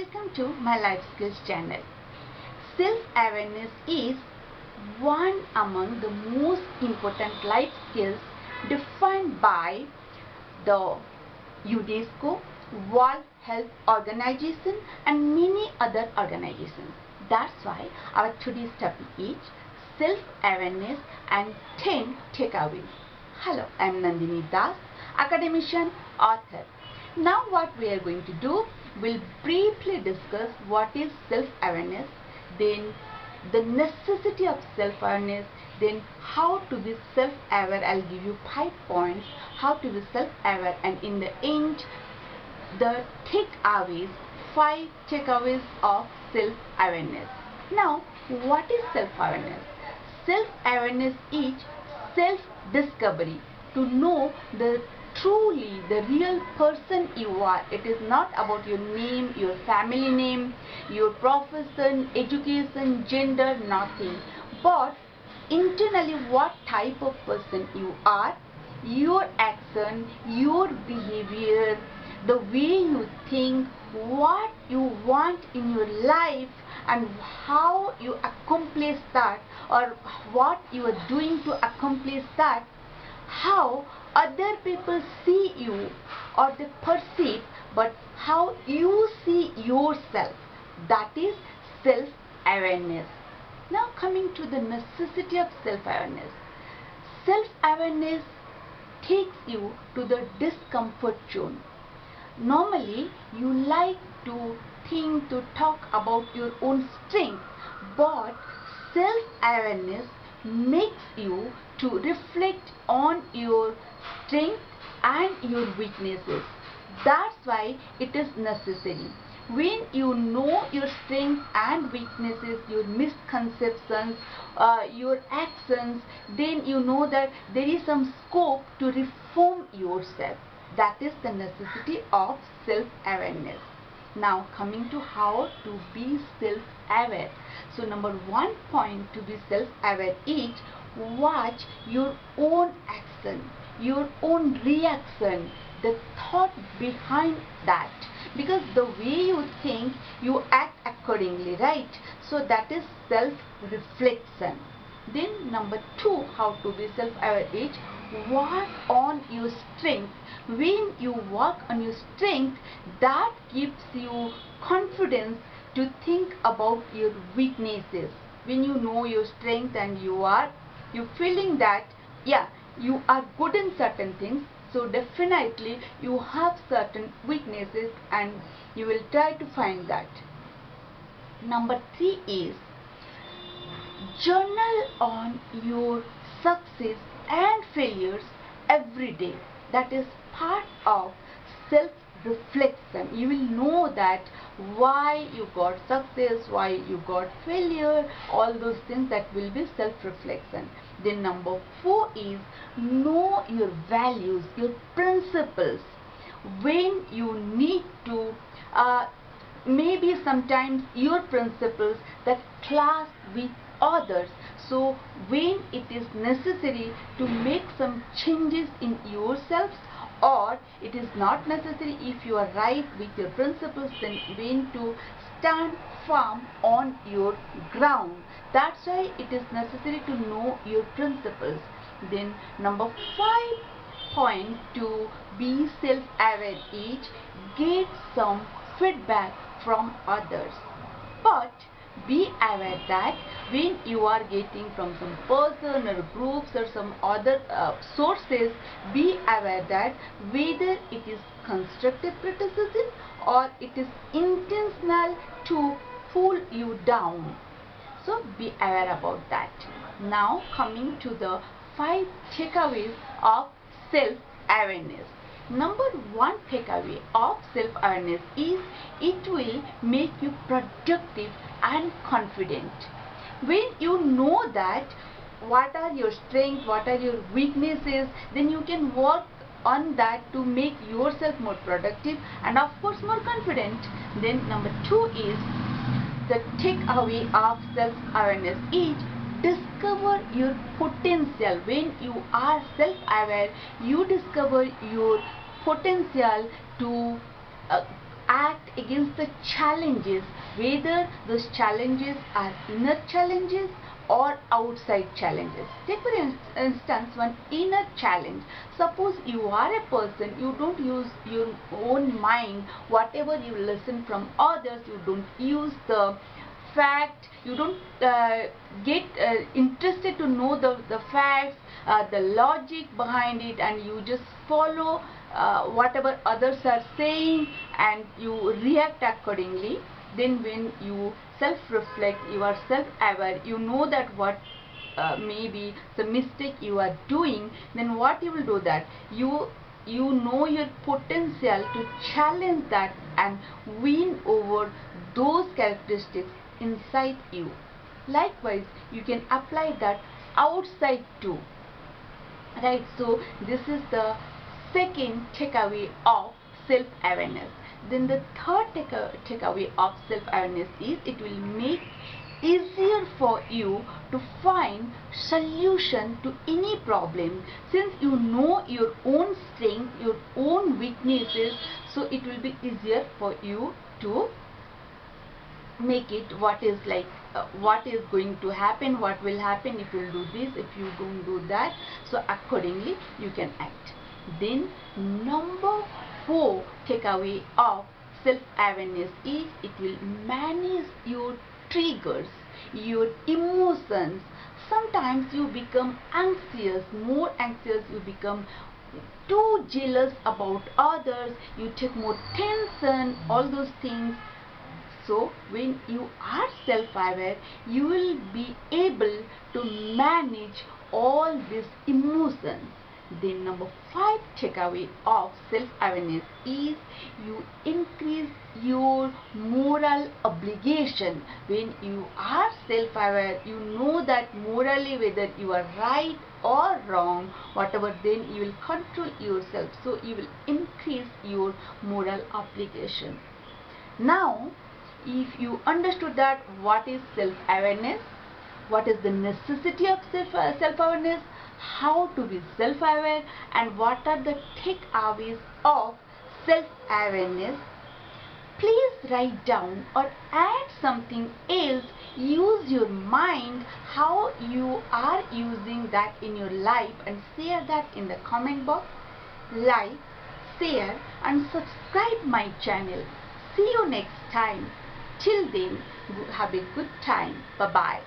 welcome to my Life Skills channel. Self-awareness is one among the most important life skills defined by the UNESCO, World Health Organization and many other organizations. That's why our today's topic is self-awareness and 10 takeaways. Hello, I am Nandini Das, academician, author. Now what we are going to do, we'll briefly discuss what is self-awareness, then the necessity of self-awareness, then how to be self-aware. I'll give you 5 points how to be self-aware, and in the end the takeaways, 5 takeaways of self-awareness. Now what is self-awareness? Self-awareness is self-discovery, to know the truly the real person you are. It is not about your name, your family name, your profession, education, gender, nothing, but internally what type of person you are, your action, your behavior, the way you think, what you want in your life, and how you accomplish that, or what you are doing to accomplish that, how other people see you or they perceive, but how you see yourself. That is self-awareness. Now coming to the necessity of self-awareness. Self-awareness takes you to the discomfort zone. Normally you like to think, to talk about your own strength, but self-awareness makes you to reflect on your strength and your weaknesses. That's why it is necessary. When you know your strengths and weaknesses, your misconceptions, your actions, then you know that there is some scope to reform yourself. That is the necessity of self-awareness. Now coming to how to be self-aware. So number 1 point to be self-aware is watch your own action, your own reaction, the thought behind that, because the way you think, you act accordingly, right? So that is self-reflection. Then number 2, how to be self-aware is work on your strength. When you work on your strength, that gives you confidence to think about your weaknesses. When you know your strength and you feeling that yeah, you are good in certain things, so definitely you have certain weaknesses and you will try to find that. Number 3 is journal on your success and failures every day. That is part of self-reflection. You will know that why you got success, why you got failure, all those things, that will be self-reflection. Then number 4 is know your values, your principles. When you need to maybe sometimes your principles that clash with others, so when it is necessary to make some changes in yourselves, or it is not necessary, if you are right with your principles, then when to stand firm on your ground. That's why it is necessary to know your principles. Then number 5 point to be self-aware is get some feedback from others. But be aware that when you are getting from some person or groups or some other sources, be aware that whether it is constructive criticism or it is intentional to pull you down. So be aware about that. Now coming to the 5 takeaways of self-awareness. Number 1 takeaway of self-awareness is it will make you productive and confident. When you know that what are your strengths, what are your weaknesses, then you can work on that to make yourself more productive and of course more confident. Then number 2 is the takeaway of self-awareness is discover your potential. When you are self-aware, you discover your potential to act against the challenges, whether those challenges are inner challenges or outside challenges. Take for instance one inner challenge. Suppose you are a person, you don't use your own mind, whatever you listen from others, you don't use the fact, you don't get interested to know the facts, the logic behind it, and you just follow whatever others are saying and you react accordingly. Then when you self-reflect, you are self-aware, you know that what maybe the mistake you are doing, then what you will do, that you know your potential to challenge that and win over those characteristics inside you. Likewise, you can apply that outside too, right? So this is the second takeaway of self-awareness. Then the third takeaway of self-awareness is it will make easier for you to find solution to any problem, since you know your own strength, your own weaknesses, so it will be easier for you to make it what is like what is going to happen, what will happen if you do this, if you don't do that, so accordingly you can act. Then number 4 takeaway of self-awareness is it will manage your triggers, your emotions. Sometimes you become anxious, more anxious, you become too jealous about others, you take more tension, all those things. So when you are self-aware, you will be able to manage all these emotions. Then number 5 takeaway of self-awareness is you increase your moral obligation. When you are self-aware, you know that morally whether you are right or wrong, whatever, then you will control yourself. So you will increase your moral obligation. Now, if you understood that what is self-awareness, what is the necessity of self-awareness, how to be self-aware, and what are the takeaways of self-awareness, please write down or add something else. Use your mind how you are using that in your life and share that in the comment box. Like, share and subscribe my channel. See you next time. Till then, have a good time. Bye-bye.